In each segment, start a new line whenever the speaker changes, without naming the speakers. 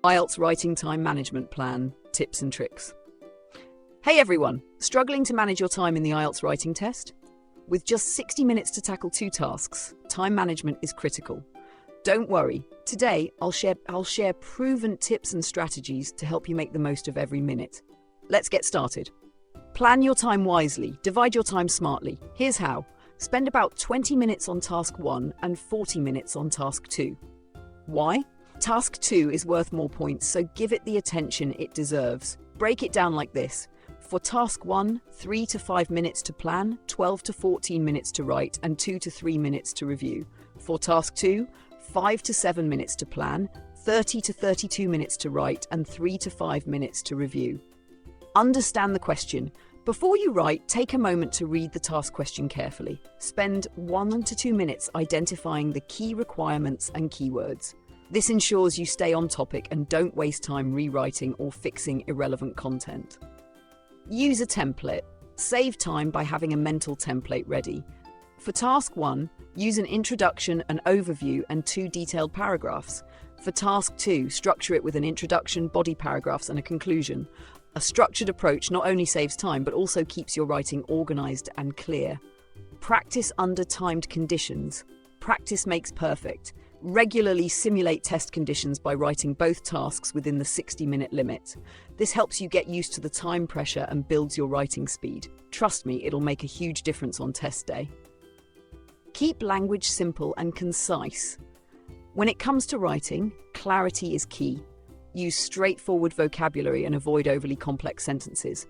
IELTS Writing Time Management Plan, Tips and Tricks. Hey everyone, struggling to manage your time in the IELTS writing test? With just 60 minutes to tackle 2 tasks, time management is critical. Don't worry, today I'll share proven tips and strategies to help you make the most of every minute. Let's get started. Plan your time wisely, divide your time smartly. Here's how. Spend about 20 minutes on task 1 and 40 minutes on task 2. Why? Task 2 is worth more points, so give it the attention it deserves. Break it down like this. For task 1, 3 to 5 minutes to plan, 12 to 14 minutes to write, and 2 to 3 minutes to review. For task 2, 5 to 7 minutes to plan, 30 to 32 minutes to write, and 3 to 5 minutes to review. Understand the question. Before you write, take a moment to read the task question carefully. Spend 1 to 2 minutes identifying the key requirements and keywords. This ensures you stay on topic and don't waste time rewriting or fixing irrelevant content. Use a template. Save time by having a mental template ready. For task 1, use an introduction, an overview, and 2 detailed paragraphs. For task 2, structure it with an introduction, body paragraphs, and a conclusion. A structured approach not only saves time but also keeps your writing organized and clear. Practice under timed conditions. Practice makes perfect. Regularly simulate test conditions by writing both tasks within the 60-minute limit. This helps you get used to the time pressure and builds your writing speed. Trust me, it'll make a huge difference on test day. Keep language simple and concise. When it comes to writing, clarity is key. Use straightforward vocabulary and avoid overly complex sentences.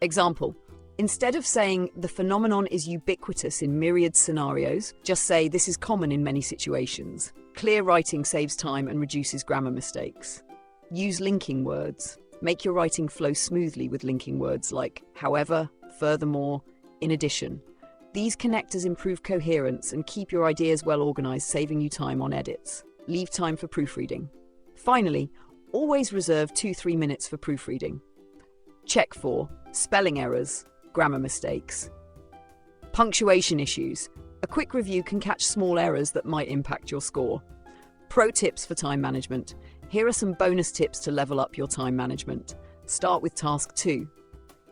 Example: instead of saying the phenomenon is ubiquitous in myriad scenarios, just say this is common in many situations. Clear writing saves time and reduces grammar mistakes. Use linking words. Make your writing flow smoothly with linking words like however, furthermore, in addition. These connectors improve coherence and keep your ideas well organized, saving you time on edits. Leave time for proofreading. Finally, always reserve 2-3 minutes for proofreading. Check for spelling errors, grammar mistakes, punctuation issues. A quick review can catch small errors that might impact your score. Pro tips for time management. Here are some bonus tips to level up your time management. Start with task 2.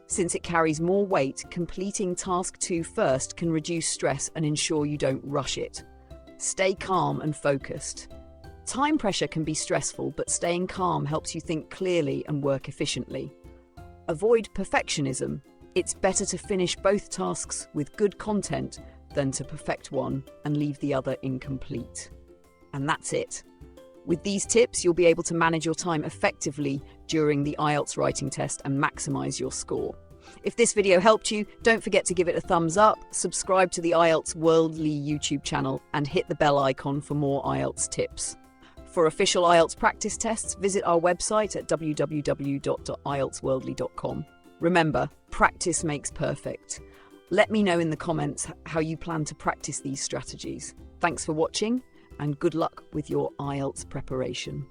Since it carries more weight, completing task 2 first can reduce stress and ensure you don't rush it. Stay calm and focused. Time pressure can be stressful, but staying calm helps you think clearly and work efficiently. Avoid perfectionism. It's better to finish both tasks with good content than to perfect one and leave the other incomplete. And that's it. With these tips, you'll be able to manage your time effectively during the IELTS writing test and maximize your score. If this video helped you, don't forget to give it a thumbs up, subscribe to the IELTS Worldly YouTube channel, and hit the bell icon for more IELTS tips. For official IELTS practice tests, visit our website at www.ieltsworldly.com. Remember, practice makes perfect. Let me know in the comments how you plan to practice these strategies. Thanks for watching, and good luck with your IELTS preparation.